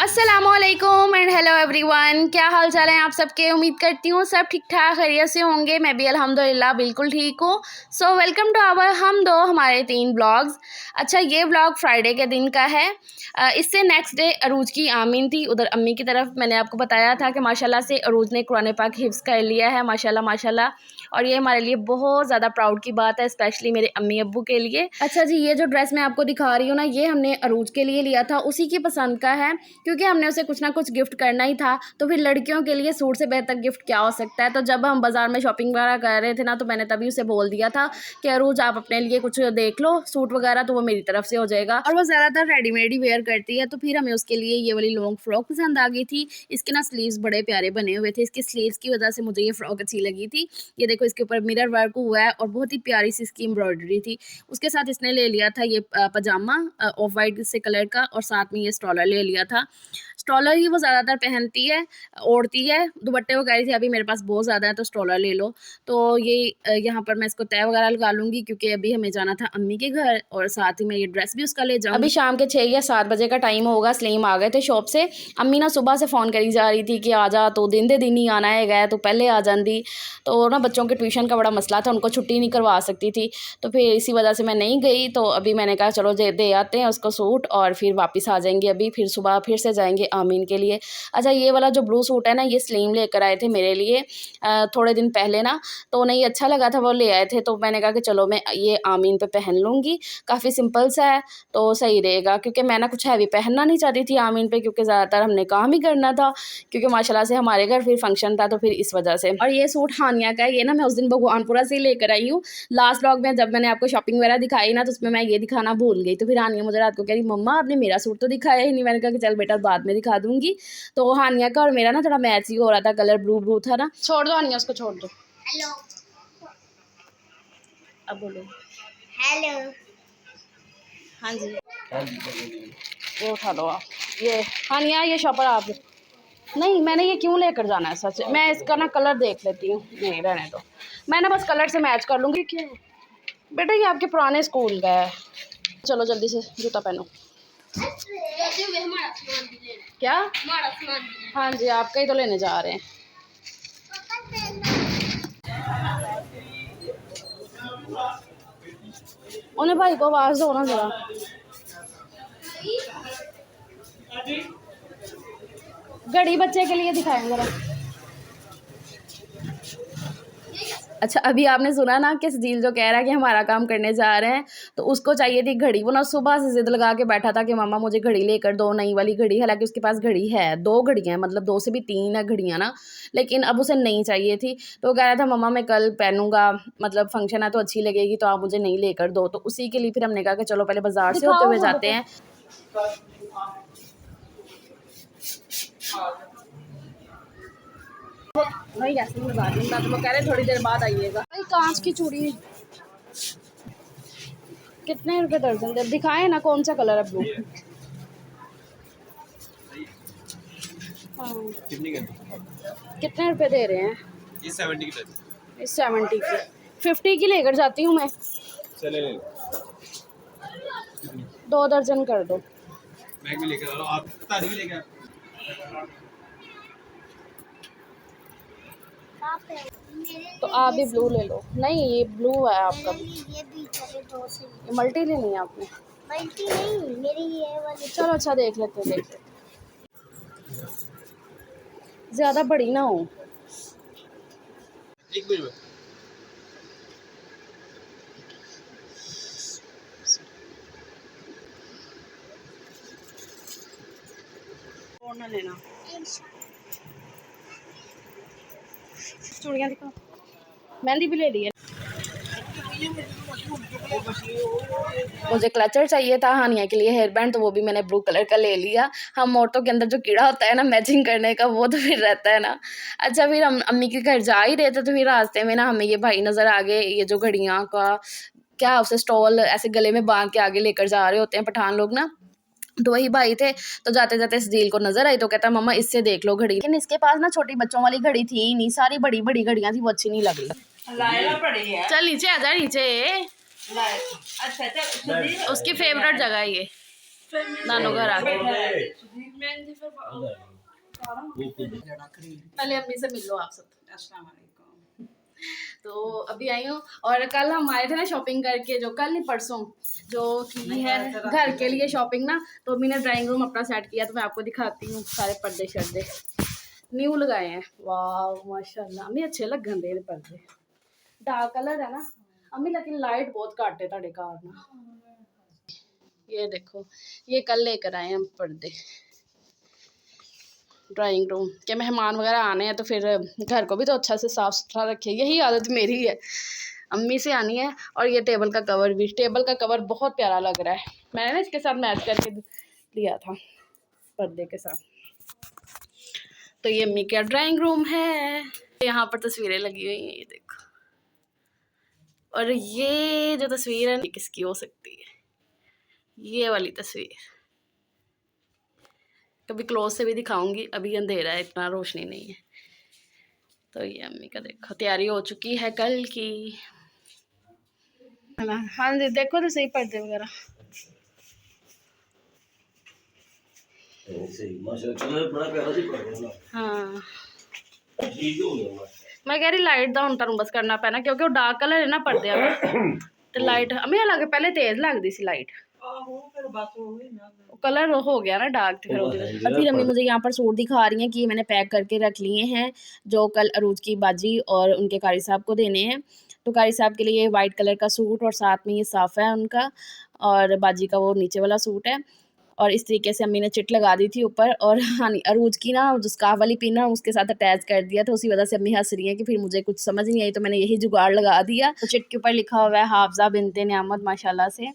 अस्सलामुअलैकुम and hello everyone, क्या हाल चाल है आप सबके। उम्मीद करती हूँ सब ठीक ठाक खैरियत से होंगे। मैं भी अल्हम्दुलिल्लाह बिल्कुल ठीक हूँ। सो वेलकम टू आवर हम दो हमारे 3 ब्लॉग्स। अच्छा, ये ब्लॉग फ्राइडे के दिन का है। इससे नेक्स्ट डे अरूज की आमीन थी उधर अम्मी की तरफ। मैंने आपको बताया था कि माशाल्लाह से अरूज ने कुरान पाक हिफ्ज़ कर लिया है, माशाल्लाह माशाल्लाह। और ये हमारे लिए बहुत ज़्यादा प्राउड की बात है, स्पेशली मेरे अम्मी अब्बू के लिए। अच्छा जी, ये जो ड्रेस मैं आपको दिखा रही हूँ ना, ये हमने अरूज के लिए लिया था, उसी की पसंद का है, क्योंकि हमने उसे कुछ ना कुछ गिफ्ट करना ही था। तो फिर लड़कियों के लिए सूट से बेहतर गिफ्ट क्या हो सकता है। तो जब हम बाज़ार में शॉपिंग वगैरह कर रहे थे ना, तो मैंने तभी उसे बोल दिया था कि अरूज आप अपने लिए कुछ देख लो सूट वगैरह, तो वो मेरी तरफ से हो जाएगा। और वो ज़्यादातर रेडीमेड ही वेयर करती है, तो फिर हमें उसके लिए ये वाली लॉन्ग फ्रॉक पसंद आ गई थी। इसके ना स्लीव्स बड़े प्यारे बने हुए थे, इसकी स्लीव्स की वजह से मुझे ये फ्रॉक अच्छी लगी थी। ये देखो, इसके ऊपर मिरर वर्क हुआ है और बहुत ही प्यारी सी इसकी एम्ब्रॉयडरी थी। उसके साथ इसने ले लिया था ये पजामा ऑफ वाइट से कलर का, और साथ में ये स्टॉलर ले लिया था। स्टॉलर ही वो ज़्यादातर पहनती है, ओढ़ती है। दुपट्टे वो कह रही थी अभी मेरे पास बहुत ज़्यादा है, तो स्टॉलर ले लो। तो ये यहाँ पर मैं इसको तय वगैरह लगा लूँगी, क्योंकि अभी हमें जाना था अम्मी के घर, और साथ ही मैं ये ड्रेस भी उसका ले जाऊँगी। अभी शाम के 6 या 7 बजे का टाइम होगा। सलीम आ गए थे शॉप से। अम्मी ना सुबह से फ़ोन करी जा रही थी कि आ जा, तो दिन दे दिन ही आना है, गए तो पहले आ जाती। तो ना बच्चों के ट्यूशन का बड़ा मसला था, उनको छुट्टी नहीं करवा सकती थी, तो फिर इसी वजह से मैं नहीं गई। तो अभी मैंने कहा चलो दे आते हैं उसको सूट, और फिर वापस आ जाएंगे। अभी फिर सुबह फिर से जाएंगे आमीन के लिए। अच्छा, ये वाला जो ब्लू सूट है ना, ये सलीम लेकर आए थे मेरे लिए थोड़े दिन पहले ना, तो उन्हें ये अच्छा लगा था, वो ले आए थे। तो मैंने कहा कि चलो मैं ये आमीन पे पहन लूँगी, काफ़ी सिंपल सा है तो सही रहेगा, क्योंकि मैं ना कुछ हैवी पहनना नहीं चाहती थी आमीन पे, क्योंकि ज़्यादातर हमने काम ही करना था, क्योंकि माशाल्लाह से हमारे घर फिर फंक्शन था, तो फिर इस वजह से। और ये सूट हानिया का है, ये ना मैं उस दिन भगवानपुरा से ही लेकर आई हूँ। लास्ट व्लॉग में जब मैंने आपको शॉपिंग वगैरह दिखाई ना, तो उसमें मैं ये दिखाना भूल गई। तो फिर हानिया मुझे रात को कह रही मम्मा आपने मेरा सूट तो दिखाया ही नहीं। मैंने कहा कि चल बेटा बाद में दिखा दूंगी। तो हानिया का और मेरा ना थोड़ा मैच ही हो रहा था, कलर ब्लू ब्लू था ना। छोड़ दो हानिया, उसको छोड़ दो। हेलो, अब बोलो। हेलो। हाँ जी, ये उठा दो आप। ये हानिया, ये शॉपर आप। नहीं, मैंने ये क्यों लेकर जाना है सच। मैं इसका ना कलर देख लेती हूँ। नहीं रहने दो, मैं ना बस कलर से मैच कर लूँगी। क्यों बेटा, ये आपके पुराने स्कूल का है। चलो जल्दी से जूता पहनो। क्या? हाँ जी, आपका ही तो लेने जा रहे हैं। उन्हें भाई को आवाज दो ना जरा। घड़ी बच्चे के लिए दिखाएं जरा। अच्छा, अभी आपने सुना ना कि सजील जो कह रहा है कि हमारा काम करने जा रहे हैं, तो उसको चाहिए थी घड़ी। वो ना सुबह से जिद लगा के बैठा था कि मामा मुझे घड़ी लेकर दो, नई वाली घड़ी। हालांकि उसके पास घड़ी है, 2 घड़ियाँ, मतलब 2 से भी 3 है घड़ियाँ ना, लेकिन अब उसे नहीं चाहिए थी। तो वो कह रहा था मम्मा मैं कल पहनूंगा, मतलब फंक्शन है तो अच्छी लगेगी, तो आप मुझे नहीं लेकर दो। तो उसी के लिए फिर हमने कहा कि चलो पहले बाजार से होते हुए जाते हैं। वही ऐसे ही लगा दूंगा, तो वो कह रहे थोड़ी देर बाद आइएगा। कांच की चूड़ी कितने रुपए दर्जन दे दिखाए ना, कौन सा कलर है ब्लू? हाँ, कितने रुपए दे रहे हैं? ये 70 की 70 की। 50 की लेकर जाती हूँ मैं। चले ले 2 दर्जन कर दो। मैं भी लेकर आ रहा हूँ, आप तारी भी लेकर तो आप भी ब्लू ले लो। नहीं, ये ब्लू है आपका। ये भी चले दो से। ये मल्टी लेनी है आपने? मल्टी नहीं, मेरी ये वाली। चलो अच्छा, देख लेते हैं, देख लेते हैं। ज़्यादा बड़ी ना हो। एक मिनट में और ना लेना। चूड़ियाँ दिखाओ। मेहंदी भी ले ली है। मुझे क्लचर चाहिए था हानिया के लिए, हेयर बैंड, तो वो भी मैंने ब्लू कलर का ले लिया। हम औरतों के अंदर जो कीड़ा होता है ना मैचिंग करने का, वो तो फिर रहता है ना। अच्छा, फिर हम अम्मी के घर जा ही रहे थे, तो फिर रास्ते में ना हमें ये भाई नज़र आ गए। ये जो घड़ियाँ का क्या, उसे स्टॉल ऐसे गले में बांध के आगे लेकर जा रहे होते हैं पठान लोग ना, तो वही भाई थे। तो जाते जाते सजील को नजर आई, तो कहता मम्मा इससे देख लो घड़ी। लेकिन इसके पास ना छोटी बच्चों वाली घड़ी थी ही नहीं, सारी बड़ी बड़ी घड़ियाँ थी, वो अच्छी नहीं लग रही। चल नीचे आ जा, नीचे। अच्छा, उसकी फेवरेट जगह है ये। नानू घर आ गए। पहले अम्मी से मिल लो आप सब। तो अभी आई हूँ और कल हम आए थे ना शॉपिंग करके, जो कल नहीं परसों जो की है घर के लिए शॉपिंग ना, तो अम्मी ने ड्राइंग रूम अपना सेट किया, तो मैं आपको दिखाती हूँ। सारे पर्दे शर्दे न्यू लगाए हैं। वाह माशाल्लाह अम्मी अच्छे लगन दे पर्दे, डार्क कलर है ना अम्मी, लेकिन लाइट बहुत घट है तुहाडे घर ना। ये देखो ये कल लेकर आए हम पर्दे ड्राइंग रूम के, मेहमान वगैरह आने हैं तो फिर घर को भी तो अच्छा से साफ़ सुथरा रखे, यही आदत मेरी है, अम्मी से आनी है। और ये टेबल का कवर भी, टेबल का कवर बहुत प्यारा लग रहा है, मैंने ना इसके साथ मैच करके लिया था पर्दे के साथ। तो ये अम्मी का ड्राइंग रूम है, यहाँ पर तस्वीरें लगी हुई हैं, ये देखो। और ये जो तस्वीर है किसकी हो सकती है, ये वाली तस्वीर कभी क्लोज से भी दिखाऊंगी, अभी अंधेरा है इतना रोशनी नहीं है। तो ये अम्मी का देखो तैयारी हो चुकी है कल की, है ना। हाँ जी देखो तो सही पर्दे वगैरह, हाँ मैं कह रही लाइट दा हुण तुहानू बस करना पैना, क्योंकि वो डार्क कलर है ना पर्दे तो लाइट अम्मी लगे पहले तेज लगती सी लाइट, कलर हो गया ना डार्क। फिर अम्मी मुझे यहाँ पर सूट दिखा रही हैं कि मैंने पैक करके रख लिए हैं, जो कल अरूज की बाजी और उनके कारी साहब को देने हैं। तो कारी साहब के लिए वाइट कलर का सूट और साथ में ये साफ़ा है उनका, और बाजी का वो नीचे वाला सूट है। और इस तरीके से अम्मी ने चिट लगा दी थी ऊपर, और हाँ अरूज की ना जो स्कार्फ वाली पिन ना उसके साथ अटैच कर दिया, तो उसी वजह से अम्मी हंस रही है कि फिर मुझे कुछ समझ नहीं आई, तो मैंने यही जुगाड़ लगा दिया। तो चिट के ऊपर लिखा हुआ है हाफजा बिनते नियामत माशाल्लाह से।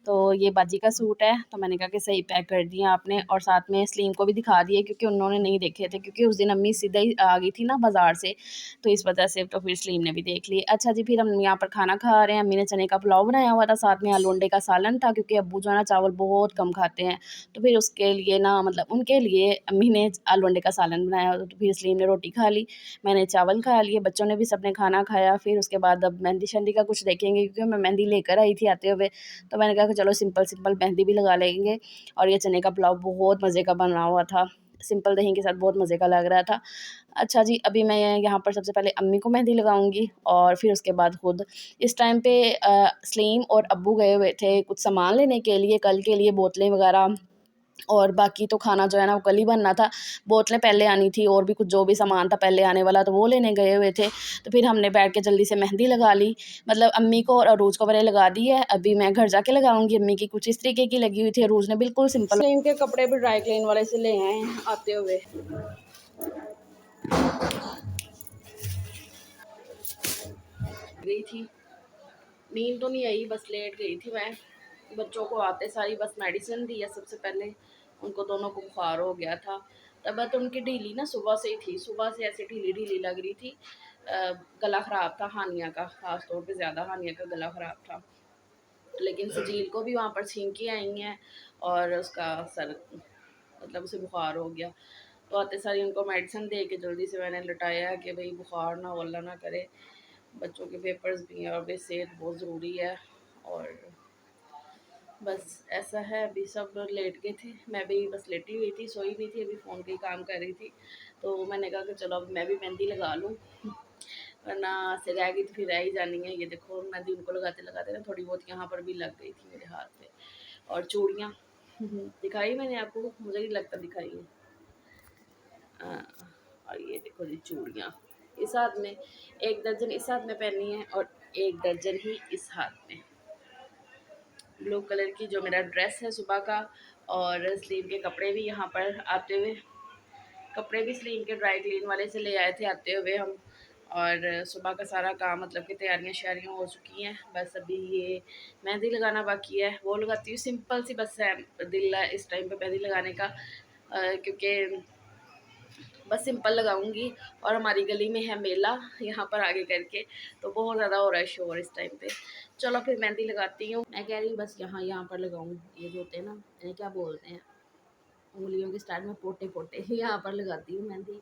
तो ये बाजी का सूट है, तो मैंने कहा कि सही पैक कर दिया आपने, और साथ में स्लीम को भी दिखा दिए क्योंकि उन्होंने नहीं देखे थे, क्योंकि उस दिन अम्मी सीधा ही आ गई थी ना बाज़ार से, तो इस वजह से तो फिर स्लीम ने भी देख ली। अच्छा जी, फिर हम यहाँ पर खाना खा रहे हैं। अम्मी ने चने का पुलाव बनाया हुआ था, साथ में आलू अंडे का सालन था, क्योंकि अब्बू जो है ना चावल बहुत कम खाते हैं, तो फिर उसके लिए ना मतलब उनके लिए अम्मी ने आलू अंडे का सालन बनाया, तो फिर स्लीम ने रोटी खा ली, मैंने चावल खा लिए, बच्चों ने भी सबने खाना खाया। फिर उसके बाद अब मेहंदी शहंदी का कुछ देखेंगे, क्योंकि मैं मेहंदी लेकर आई थी आते हुए, तो मैंने कहा कि चलो सिंपल सिंपल मेहंदी भी लगा लेंगे। और ये चने का पुलाव बहुत मज़े का बना हुआ था, सिंपल दही के साथ बहुत मज़े का लग रहा था। अच्छा जी, अभी मैं यहाँ पर सबसे पहले अम्मी को मेहंदी लगाऊंगी और फिर उसके बाद खुद। इस टाइम पे सलीम और अब्बू गए हुए थे कुछ सामान लेने के लिए, कल के लिए बोतलें वगैरह, और बाकी तो खाना जो है ना वो कल ही बनना था, बोतलें पहले आनी थी, और भी कुछ जो भी सामान था पहले आने वाला, तो वो लेने गए हुए थे। तो फिर हमने बैठ के जल्दी से मेहंदी लगा ली, मतलब अम्मी को और अरूज को मैंने लगा दी है। अभी मैं घर जाके लगाऊंगी, अम्मी की कुछ इस तरीके की लगी हुई थी, अरूज ने बिल्कुल सिंपल। इनके कपड़े भी ड्राई क्लीन वाले से ले आए आते हुए। गई थी, नींद तो नहीं आई, बस लेट गई थी मैं। बच्चों को आते सारी बस मेडिसिन दी है सबसे पहले, उनको दोनों को बुखार हो गया था। तबीयत उनकी ढीली ना सुबह से ही थी, सुबह से ऐसे ढीली ढीली लग रही थी। गला ख़राब था हानिया का, ख़ास तौर पे ज़्यादा हानिया का गला ख़राब था। लेकिन सजील को भी वहाँ पर छींकी आई हैं और उसका सर मतलब उसे बुखार हो गया। तो आते सारी उनको मेडिसिन दे के जल्दी से मैंने लटाया कि भाई बुखार ना हो, अल्लाह ना करे। बच्चों के पेपर्स भी हैं और भी सेहत बहुत ज़रूरी है। और बस ऐसा है, अभी सब लेट गए थे, मैं भी बस लेटी हुई थी, सोई हुई थी, अभी फ़ोन का ही काम कर रही थी। तो मैंने कहा कि चलो अब मैं भी मेहंदी लगा लूँ, वरना से रह गई तो फिर रह ही जानी है। ये देखो मेहंदी उनको लगाते लगाते ना थोड़ी बहुत यहाँ पर भी लग गई थी मेरे हाथ पे। और चूड़ियाँ दिखाई मैंने आपको, मुझे नहीं लगता दिखाई है। और ये देखो जी चूड़ियाँ, इस हाथ में 1 दर्जन इस हाथ में पहनी है और 1 दर्जन ही इस हाथ में। ब्लू कलर की जो मेरा ड्रेस है सुबह का, और स्लीव के कपड़े भी यहाँ पर आते हुए, कपड़े भी स्लीव के ड्राई क्लीन वाले से ले आए थे आते हुए हम। और सुबह का सारा काम मतलब कि तैयारियाँ शैयारियाँ हो चुकी हैं, बस अभी ये मेहंदी लगाना बाकी है, वो लगाती हूँ सिंपल सी, बस है दिल है इस टाइम पे मेहंदी लगाने का, क्योंकि बस सिंपल लगाऊंगी। और हमारी गली में है मेला यहाँ पर आगे करके, तो बहुत ज़्यादा हो रहा है शोर इस टाइम पे। चलो फिर मेहंदी लगाती हूँ। मैं कह रही हूँ बस यहाँ पर लगाऊँ, ये जो होते हैं ना इन्हें क्या बोलते हैं, उंगलियों के स्टाइल में पोटे पोटे यहाँ पर लगाती हूँ मेहंदी,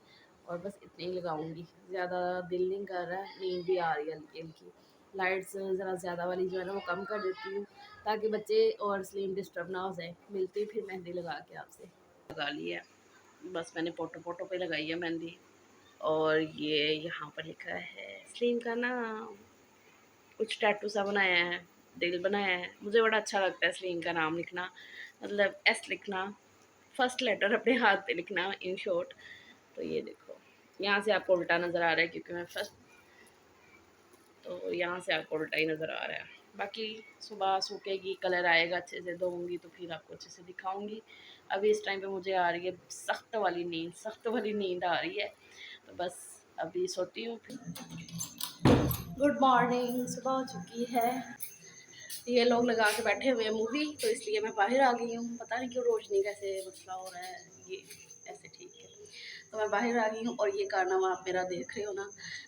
और बस इतने ही लगाऊंगी, ज़्यादा दिल नहीं कर रहा है, नींद भी आ रही है हल्की हल्की। लाइट्स ज़रा ज़्यादा वाली जो है ना वो कम कर देती हूँ ताकि बच्चे और स्लीप डिस्टर्ब ना हो जाए। मिलती फिर मेहंदी लगा के आपसे। लगा ली है, बस मैंने पोटो पे लगाई है मेहंदी। और ये यहाँ पर लिखा है स्लीम का नाम, कुछ टैटू सा बनाया है, दिल बनाया है। मुझे बड़ा अच्छा लगता है स्लीम का नाम लिखना, मतलब एस लिखना, फर्स्ट लेटर अपने हाथ पे लिखना इन शॉर्ट। तो ये देखो यहाँ से आपको उल्टा नज़र आ रहा है क्योंकि मैं फर्स्ट, तो यहाँ से आपको उल्टा ही नज़र आ रहा है। बाकी सुबह सूखेगी, कलर आएगा, अच्छे से धोऊंगी तो फिर आपको अच्छे से दिखाऊंगी। अभी इस टाइम पे मुझे आ रही है सख्त वाली नींद आ रही है, तो बस अभी सोती हूँ। गुड मॉर्निंग, सुबह हो चुकी है। ये लोग लगा के बैठे हुए हैं मूवी, तो इसलिए मैं बाहर आ गई हूँ। पता नहीं क्यों रोशनी कैसे मसला हो रहा है, ये ऐसे ठीक है। तो मैं बाहर आ गई हूँ और ये कारनामा आप मेरा देख रहे हो ना।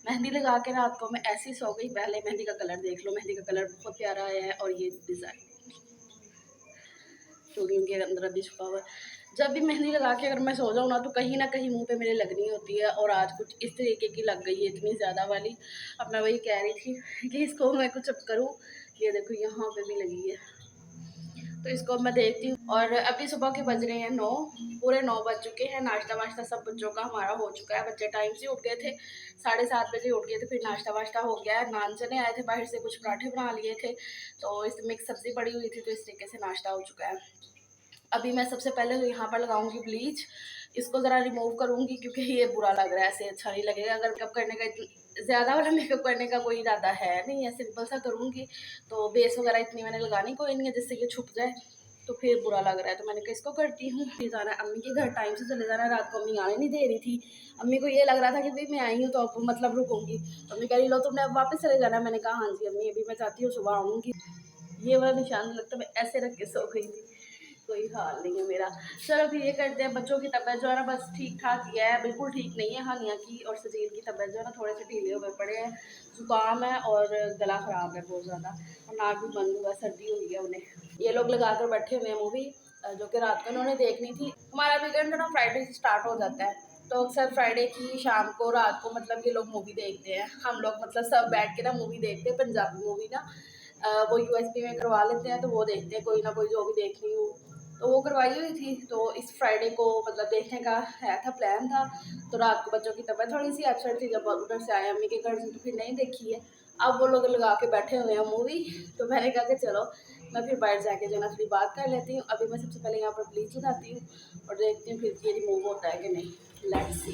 मेहंदी लगा के रात को मैं ऐसी सो गई। पहले मेहंदी का कलर देख लो, मेहंदी का कलर बहुत प्यारा आया है। और ये डिज़ाइन चूड़ियों के अंदर अभी छुपा हुआ है। जब भी मेहंदी लगा के अगर मैं सो जाऊँ ना तो कहीं मुंह पे मेरे लगनी होती है। और आज कुछ इस तरीके की लग गई है, इतनी ज़्यादा वाली। अब मैं वही कह रही थी कि इसको मैं कुछ अब करूँ। ये देखो यहाँ पे भी लगी है, तो इसको मैं देखती हूँ। और अभी सुबह के बज रहे हैं 9, पूरे 9 बज चुके हैं। नाश्ता वाश्ता सब बच्चों का हमारा हो चुका है। बच्चे टाइम से उठ गए थे, 7:30 बजे उठ गए थे। फिर नाश्ता वाश्ता हो गया है। नान चने आए थे बाहर से, कुछ पराठे बना लिए थे, तो इस मिक्स सब्ज़ी पड़ी हुई थी, तो इस तरीके से नाश्ता हो चुका है। अभी मैं सबसे पहले तो यहाँ पर लगाऊंगी ब्लीच। इसको ज़रा रिमूव करूँगी क्योंकि ये बुरा लग रहा है, ऐसे अच्छा नहीं लगेगा। अगर मेकअप करने का ज़्यादा वाला मेकअप करने का कोई इरादा है नहीं है, सिंपल सा करूँगी। तो बेस वगैरह इतनी मैंने लगानी कोई नहीं है जिससे कि छुप जाए, तो फिर बुरा लग रहा है। तो मैंने कहा इसको करती हूँ। फिर जाना अम्मी के घर, टाइम से चले जाना। रात को अम्मी आने नहीं दे रही थी। अम्मी को ये लग रहा था कि भाई मैं आई हूँ तो अब मतलब रुकूंगी। तो अम्मी कह रही लो तुमने अब वापस चले जाना। मैंने कहा हाँ जी अम्मी, अभी मैं चाहती हूँ सुबह आऊँगी। ये वाला निशान लगता है मैं ऐसे रख के सो गई थी, कोई हाल नहीं है मेरा। चलो फिर ये करते हैं। बच्चों की तबीयत जो है ना बस ठीक ठाक ही है, बिल्कुल ठीक नहीं है। हानिया की और सजील की तबीयत जो है ना थोड़े से ढीले हुए पड़े हैं। जुकाम है और गला ख़राब है बहुत ज़्यादा, और नाक भी बंद हुआ, सर्दी हुई है उन्हें। ये लोग लगा कर बैठे हुए हैं मूवी, जो कि रात को उन्होंने देखनी थी। हमारा वीकेंड ना फ्राइडे से स्टार्ट हो जाता है, तो अक्सर फ्राइडे की शाम को रात को मतलब ये लोग मूवी देखते हैं। हम लोग मतलब सब बैठ के ना मूवी देखते हैं, पंजाबी मूवी ना। वो यूएसबी में करवा लेते हैं, तो वो देखते हैं कोई ना कोई जो भी देखनी हो। तो वो करवाई हुई थी, तो इस फ्राइडे को मतलब देखने का है था, प्लान था। तो रात को बच्चों की तबीयत थोड़ी सी अपसेट थी, जब उधर से आए अम्मी के घर से, तो फिर नहीं देखी है। अब वो लोग लगा के बैठे हुए हैं मूवी, तो मैंने कहा कि चलो मैं फिर बाहर जाके जो है ना थोड़ी बात कर लेती हूँ। अभी मैं सबसे पहले यहाँ पर ब्लीच लगाती हूँ और देखती हूँ फिर ये रिमूव होता है कि नहीं। Let's see.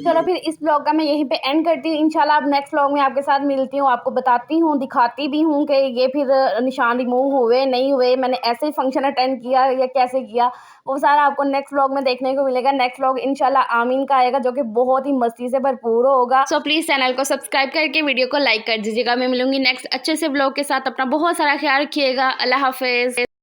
चलो फिर इस ब्लॉग का मैं यहीं पे एंड करती हूँ। इंशाल्लाह अब नेक्स्ट ब्लॉग में आपके साथ मिलती हूँ, आपको बताती हूँ, दिखाती भी हूँ कि ये फिर निशान रिमूव हुए नहीं हुए, मैंने ऐसे ही फंक्शन अटेंड किया या कैसे किया, वो सारा आपको नेक्स्ट ब्लॉग में देखने को मिलेगा। नेक्स्ट ब्लॉग इंशाल्लाह आमीन का आएगा, जो कि बहुत ही मस्ती से भरपूर होगा। सो प्लीज़ चैनल को सब्सक्राइब करके वीडियो को लाइक कर दीजिएगा। मैं मिलूंगी नेक्स्ट अच्छे से ब्लॉग के साथ। अपना बहुत सारा ख्याल रखिएगा। अल्लाह हाफिज़।